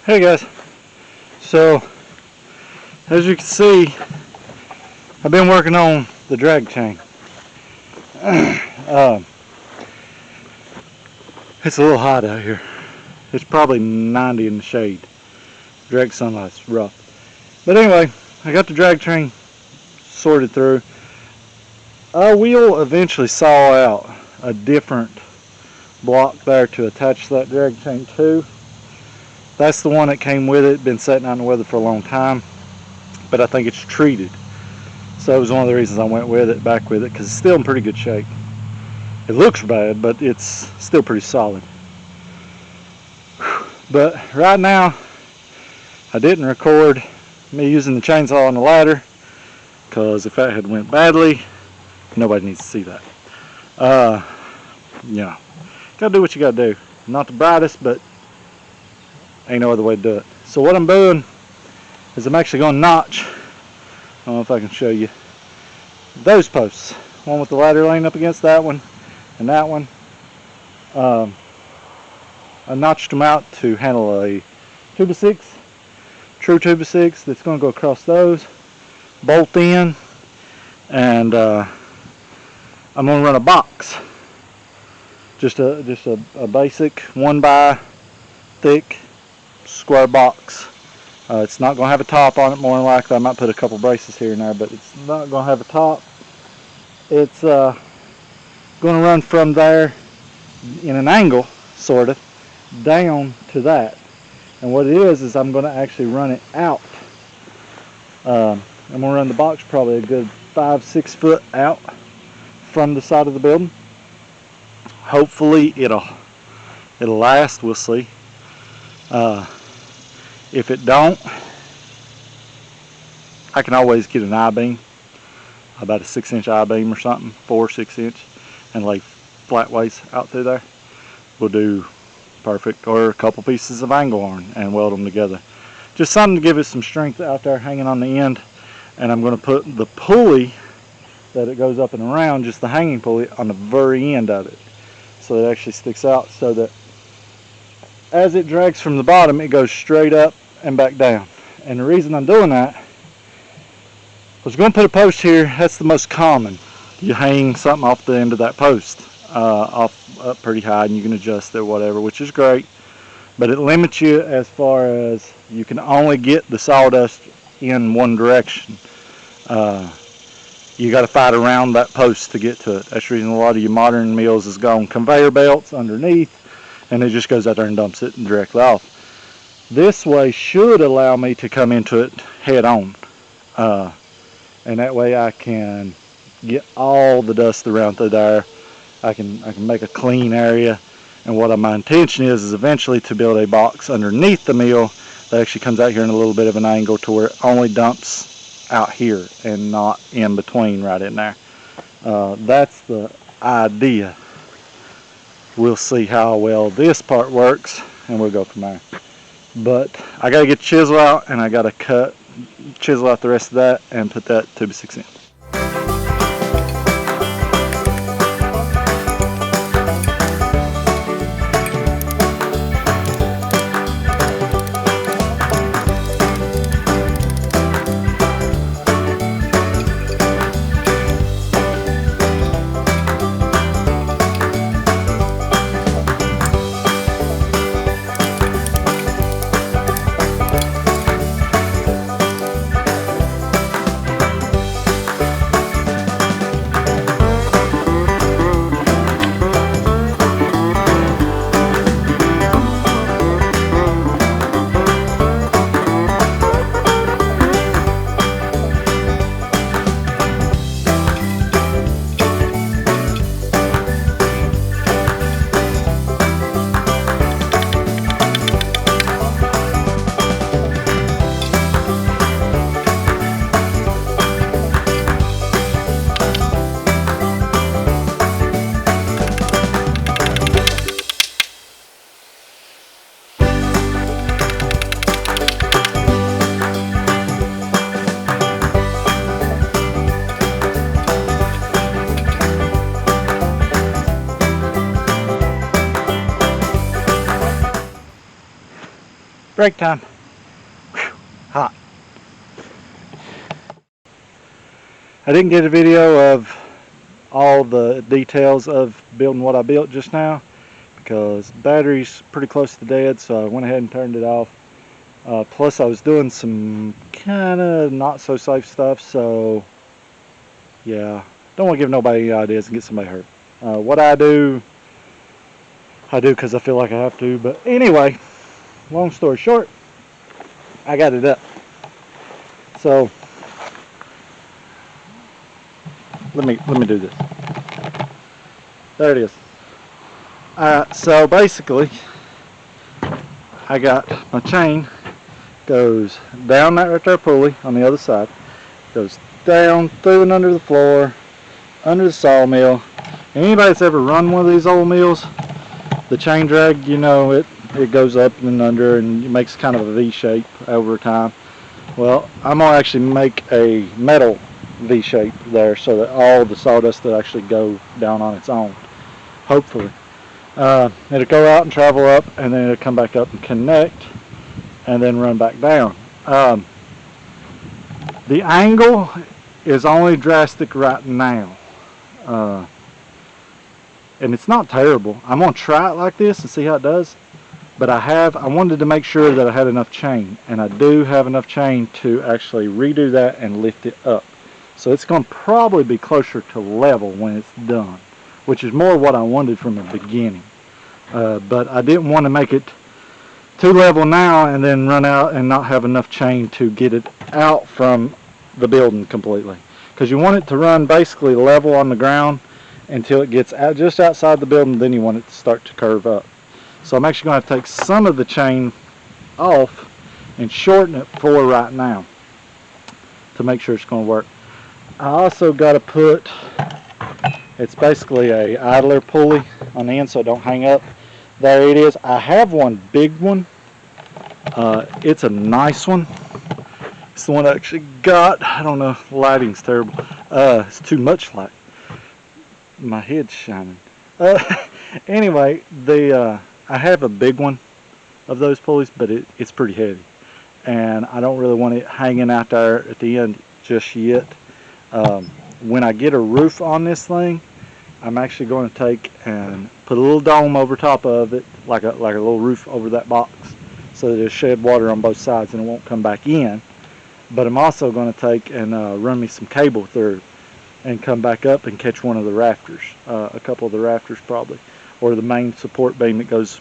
Hey guys, so as you can see, I've been working on the drag chain. It's a little hot out here. It's probably 90 in the shade. Direct sunlight's rough. But anyway, I got the drag chain sorted through. I will eventually saw out a different block there to attach that drag chain to. That's the one that came with it. Been sitting out in the weather for a long time, but I think it's treated. So it was one of the reasons I went back with it, because it's still in pretty good shape. It looks bad, but it's still pretty solid. But right now, I didn't record me using the chainsaw on the ladder, because if that had went badly, nobody needs to see that. Gotta do what you gotta do. Not the brightest, but ain't no other way to do it. So what I'm doing is I'm actually going to notch, I don't know if I can show you, those posts. One with the ladder laying up against that one and that one. I notched them out to handle a 2x6, true 2x6 that's going to go across those, bolt in, and I'm going to run a box. Just a basic 1x thick square box. It's not going to have a top on it, more than likely. I might put a couple braces here and there, but it's not going to have a top. It's going to run from there in an angle, sort of, down to that. And what it is I'm going to actually run it out. I'm going to run the box probably a good 5-6 foot out from the side of the building. Hopefully it'll last. We'll see. If it don't, I can always get an I-beam, about a 6-inch I-beam or something, 4 or 6 inch, and lay flat ways out through there. We'll do perfect, or a couple pieces of angle iron and weld them together. Just something to give it some strength out there hanging on the end. And I'm going to put the pulley that it goes up and around, just the hanging pulley, on the very end of it, so it actually sticks out, so that as it drags from the bottom, it goes straight up and back down. And the reason I'm doing that, I was going to put a post here. That's the most common. You hang something off the end of that post, up pretty high, and you can adjust it or whatever, which is great. But it limits you as far as you can only get the sawdust in one direction. You got to fight around that post to get to it. That's the reason a lot of your modern mills has gone conveyor belts underneath, and it just goes out there and dumps it directly off. This way should allow me to come into it head on, and that way I can get all the dust around through there. I can make a clean area. And what my intention is eventually to build a box underneath the mill that actually comes out here in a little bit of an angle to where it only dumps out here and not in between right in there. That's the idea. We'll see how well this part works, and we'll go from there. But I got to get the chisel out, and I got to chisel out the rest of that and put that 2x6 in. Break time. Whew, hot. I didn't get a video of all the details of building what I built just now because battery's pretty close to dead, so I went ahead and turned it off. Plus I was doing some kind of not so safe stuff, so yeah, don't want to give nobody any ideas and get somebody hurt. What I do because I feel like I have to. But anyway, long story short, I got it up. So let me do this. There it is. So basically, I got my chain goes down that right there pulley on the other side, goes down through and under the floor, under the sawmill. Anybody that's ever run one of these old mills, the chain drag, you know, it goes up and under and it makes kind of a V shape over time. Well, I'm gonna actually make a metal V shape there so that all the sawdust will actually go down on its own, hopefully. It'll go out and travel up, and then it'll come back up and connect and then run back down. The angle is only drastic right now, and it's not terrible. I'm gonna try it like this and see how it does, but I wanted to make sure that I had enough chain, and I do have enough chain to actually redo that and lift it up. So it's going to probably be closer to level when it's done, which is more what I wanted from the beginning. But I didn't want to make it too level now and then run out and not have enough chain to get it out from the building completely. Because you want it to run basically level on the ground until it gets out just outside the building, then you want it to start to curve up. So I'm actually going to take some of the chain off and shorten it for right now to make sure it's going to work. I also got to put, it's basically a idler pulley on the end so it don't hang up. There it is. I have one big one. It's a nice one. It's the one I actually got. I don't know, lighting's terrible. It's too much light. My head's shining. Anyway, I have a big one of those pulleys, but it's pretty heavy. And I don't really want it hanging out there at the end just yet. When I get a roof on this thing, I'm actually going to take and put a little dome over top of it, like a little roof over that box, so that it'll shed water on both sides and it won't come back in. But I'm also going to take and run me some cable through and come back up and catch one of the rafters, a couple of the rafters probably, or the main support beam that goes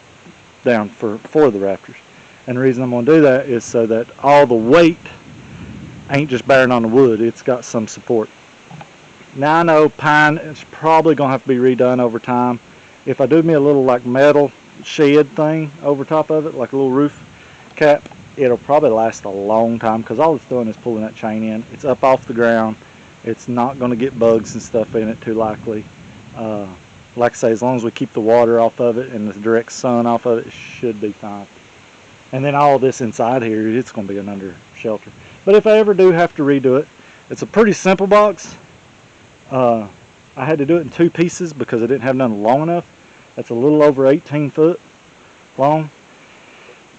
down for the rafters. And the reason I'm going to do that is so that all the weight ain't just bearing on the wood, it's got some support. Now I know pine is probably going to have to be redone over time. If I do me a little like metal shed thing over top of it, like a little roof cap, it'll probably last a long time because all it's doing is pulling that chain in. It's up off the ground. It's not going to get bugs and stuff in it too likely. Like I say, as long as we keep the water off of it and the direct sun off of it, it should be fine. And then all this inside here, it's going to be an under shelter. But if I ever do have to redo it, it's a pretty simple box. I had to do it in 2 pieces because I didn't have none long enough. That's a little over 18 foot long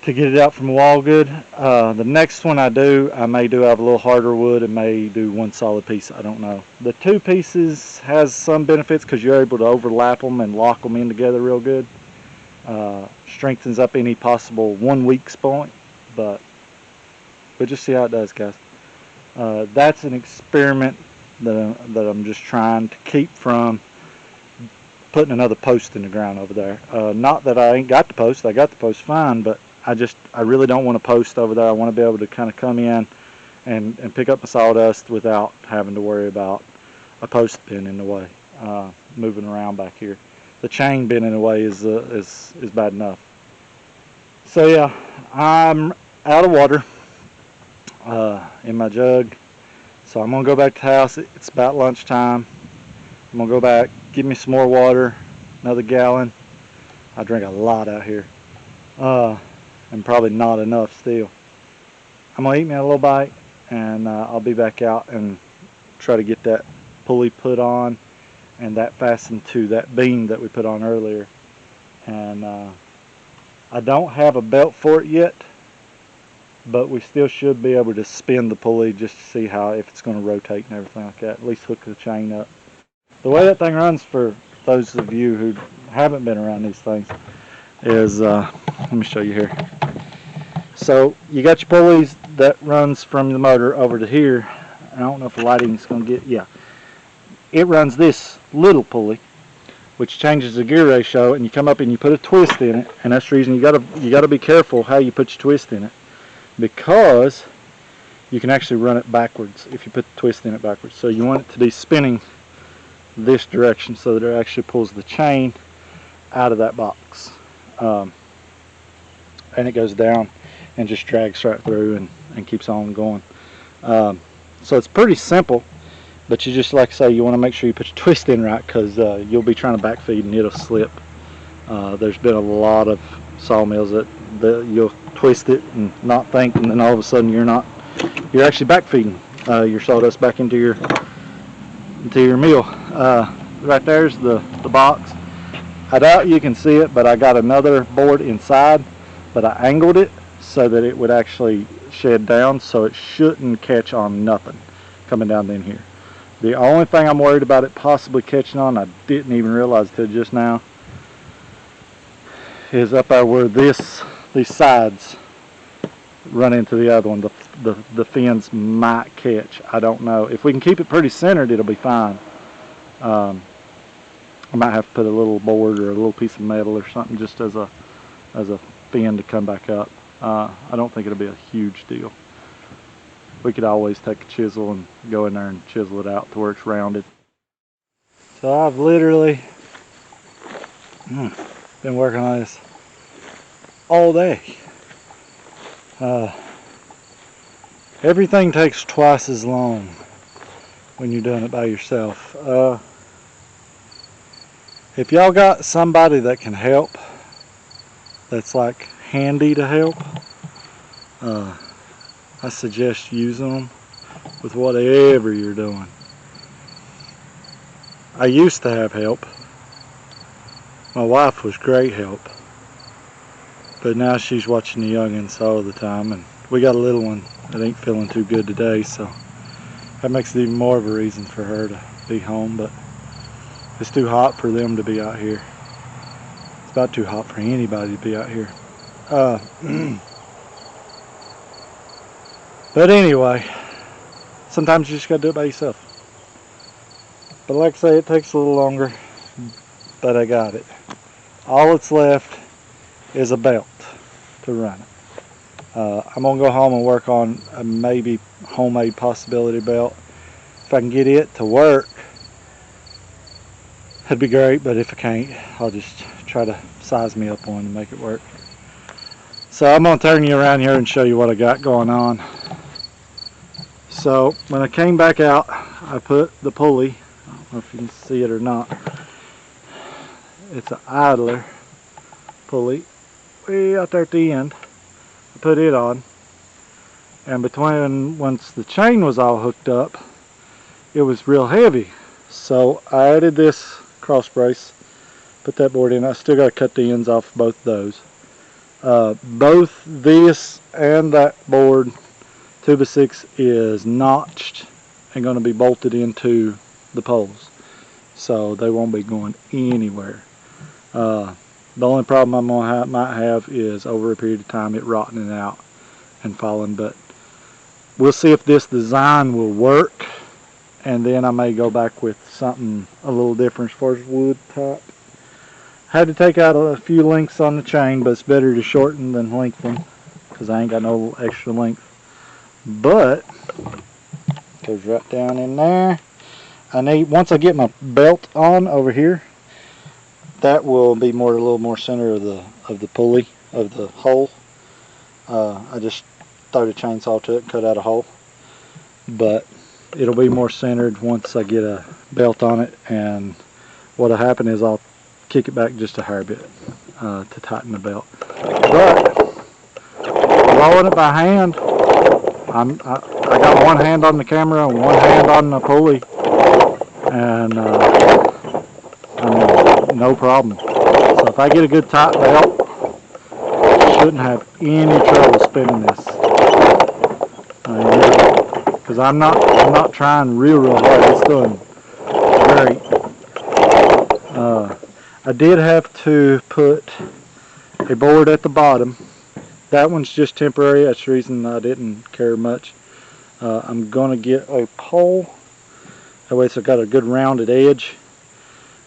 to get it out from the wall good. The next one I may do out of a little harder wood and may do 1 solid piece. I don't know. The 2 pieces has some benefits because you're able to overlap them and lock them in together real good. Strengthens up any possible 1 weak point, but we'll just see how it does, guys. That's an experiment that I'm just trying to keep from putting another post in the ground over there. Not that I ain't got the post, I got the post fine, but I really don't want to post over there. I want to be able to kind of come in and pick up my sawdust without having to worry about a post being in the way, moving around back here. The chain being in the way is bad enough. So yeah, I'm out of water in my jug. So I'm going to go back to the house. It's about lunchtime. I'm going to go back, give me some more water, another gallon. I drink a lot out here. And probably not enough still. I'm going to eat me a little bite, and I'll be back out and try to get that pulley put on and that fastened to that beam that we put on earlier. And I don't have a belt for it yet. but we still should be able to spin the pulley just to see how, if it's going to rotate and everything like that. At least hook the chain up. The way that thing runs, for those of you who haven't been around these things, is let me show you here. So you got your pulleys that runs from the motor over to here. I don't know if the lighting is going to get, yeah. It runs this little pulley, which changes the gear ratio, and you come up and you put a twist in it, and that's the reason you gotta be careful how you put your twist in it, because you can actually run it backwards if you put the twist in it backwards. So you want it to be spinning this direction so that it actually pulls the chain out of that box, and it goes down and just drags right through and keeps on going. So it's pretty simple, but you just, like I say, you want to make sure you put your twist in right, because you'll be trying to backfeed and it'll slip. There's been a lot of sawmills that you'll twist it and not think, and then all of a sudden you're actually backfeeding your sawdust back into your mill. Right there's the box. I doubt you can see it, but I got another board inside, but I angled it so that it would actually shed down, so it shouldn't catch on nothing coming down in here. The only thing I'm worried about it possibly catching on, I didn't even realize till just now, is up there where these sides run into the other one. The fins might catch. I don't know. If we can keep it pretty centered, it'll be fine. I might have to put a little board or a little piece of metal or something just as a fin to come back up. I don't think it'll be a huge deal. We could always take a chisel and go in there and chisel it out to where it's rounded. So I've literally been working on this all day. Everything takes twice as long when you're doing it by yourself. If y'all got somebody that can help, that's like handy to help, I suggest using them with whatever you're doing. I used to have help. My wife was great help, but now she's watching the youngins all the time, and we got a little one that ain't feeling too good today, so that makes it even more of a reason for her to be home. But it's too hot for them to be out here. It's about too hot for anybody to be out here. But anyway, sometimes you just gotta do it by yourself. But like I say, it takes a little longer, but I got it. All that's left is a belt to run it. I'm gonna go home and work on a maybe homemade possibility belt. If I can get it to work, that'd be great, but if I can't, I'll just try to size me up one and make it work. So I'm gonna turn you around here and show you what I got going on. So when I came back out, I put the pulley, I don't know if you can see it or not, it's an idler pulley way out there at the end. I put it on, and once the chain was all hooked up, it was real heavy. So I added this cross brace, put that board in. I still got to cut the ends off both those. Both this and that board 2x6 is notched and going to be bolted into the poles, so they won't be going anywhere. The only problem I'm gonna might have is over a period of time it rotting out and falling, but we'll see if this design will work, and then I may go back with something a little different as far as wood type. Had to take out a few links on the chain, but it's better to shorten than lengthen because I ain't got no extra length. But goes right down in there. Once I get my belt on over here, that will be a little more center of the pulley of the hole. I just throw the chainsaw to it and cut out a hole, but it'll be more centered once I get a belt on it. And what'll happen is I'll kick it back just a hair bit to tighten the belt. But rolling it by hand, I got one hand on the camera and one hand on the pulley, and no problem. So if I get a good tight belt, I shouldn't have any trouble spinning this. Because I'm not trying real hard. It's doing great. I did have to put a board at the bottom. That one's just temporary. That's the reason I didn't care much. I'm gonna get a pole. That way it's got a good rounded edge,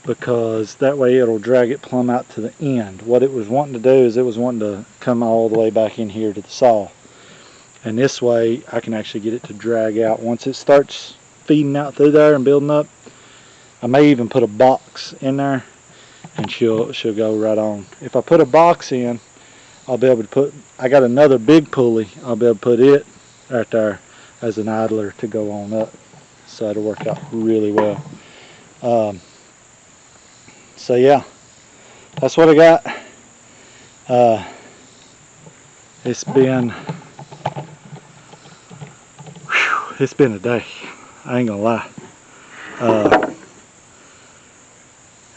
because that way it'll drag it plumb out to the end. What it was wanting to do is it was wanting to come all the way back in here to the saw. And this way I can actually get it to drag out. Once it starts feeding out through there and building up, I may even put a box in there and she'll go right on. If I put a box in, I'll be able to put, I got another big pulley, I'll be able to put it right there as an idler to go on up. So it'll work out really well. So yeah, that's what I got. It's been a day. I ain't gonna lie.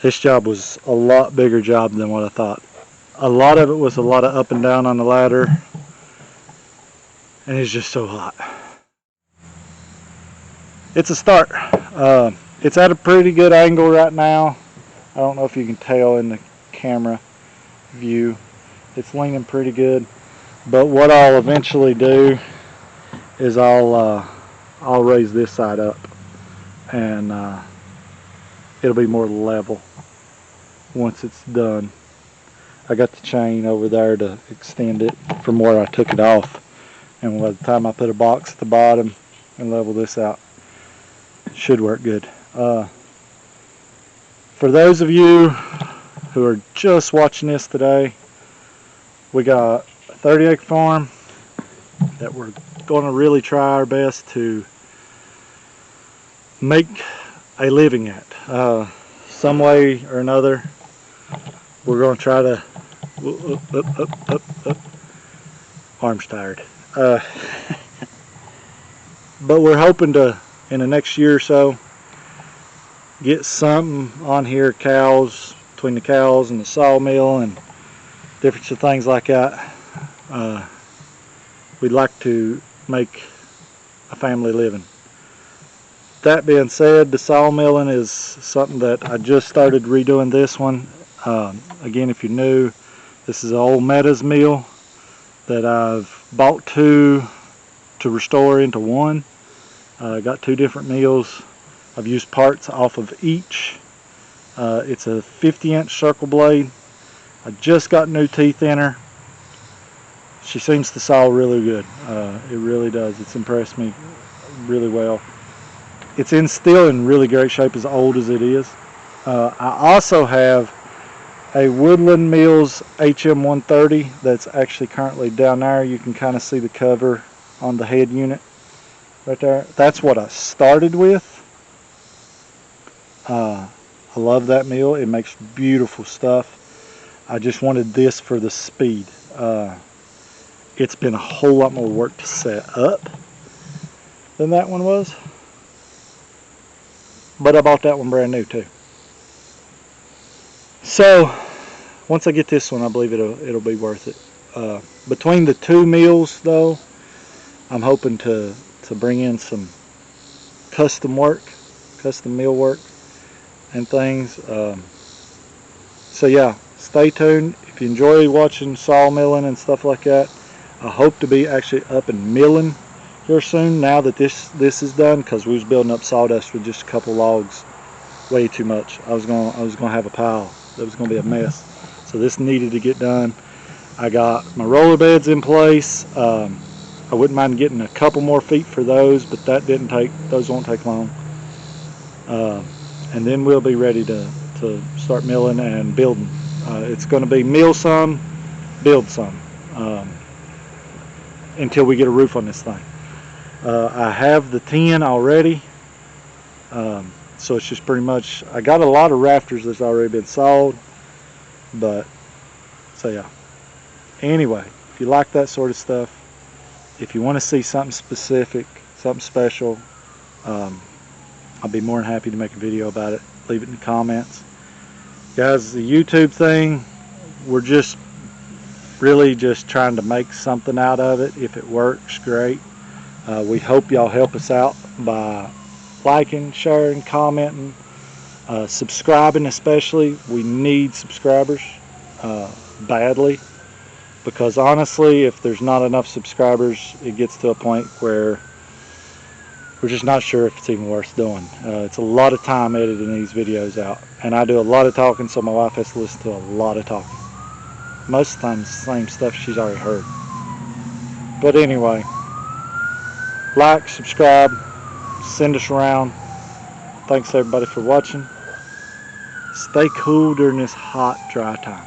This job was a lot bigger job than what I thought. A lot of it was a lot of up and down on the ladder, and it's just so hot. It's a start. It's at a pretty good angle right now. I don't know if you can tell in the camera view. It's leaning pretty good. But what I'll eventually do is I'll raise this side up, and it'll be more level once it's done. I got the chain over there to extend it from where I took it off, and by the time I put a box at the bottom and level this out, it should work good. For those of you who are just watching this today, we got a 30-acre farm that we're going to really try our best to make a living at. Some way or another, we're going to try to up. Arm's tired. But we're hoping to, in the next year or so, get something on here, cows, between the cows and the sawmill and different things like that. We'd like to make a family living. That being said, the sawmilling is something that I just started redoing this one. Again, if you're new, this is an old Meadows mill that I've bought two to restore into one. Got two different mills. I've used parts off of each. It's a 50-inch circle blade. I just got new teeth in her. She seems to saw really good. It really does. It's impressed me really well. It's still in really great shape, as old as it is. I also have a Woodland Mills HM130 that's actually currently down there. You can kind of see the cover on the head unit right there. That's what I started with. I love that mill. It makes beautiful stuff. I just wanted this for the speed. It's been a whole lot more work to set up than that one was, but I bought that one brand new too. So once I get this one, I believe it'll be worth it. Between the two mills though, I'm hoping to bring in some custom mill work and things. So yeah, stay tuned. If you enjoy watching sawmilling and stuff like that, I hope to be actually up and milling here soon, now that this is done, because we was building up sawdust with just a couple logs. Way too much. I was gonna have a pile that was gonna be a mess. So this needed to get done. I got my roller beds in place. I wouldn't mind getting a couple more feet for those, but those won't take long. And then we'll be ready to start milling and building. It's going to be mill some, build some, until we get a roof on this thing. I have the 10 already, so it's just pretty much, I got a lot of rafters that's already been sawed, but so yeah. Anyway, if you like that sort of stuff, if you want to see something specific, something special, I'll be more than happy to make a video about it. Leave it in the comments. Guys, the YouTube thing, we're just really just trying to make something out of it. If it works, great. We hope y'all help us out by liking, sharing, commenting, subscribing especially. We need subscribers badly, because honestly, if there's not enough subscribers, it gets to a point where we're just not sure if it's even worth doing. It's a lot of time editing these videos out, and I do a lot of talking, so my wife has to listen to a lot of talking. Most of the time it's the same stuff she's already heard. But anyway, like, subscribe, send us around. Thanks everybody for watching. Stay cool during this hot, dry time.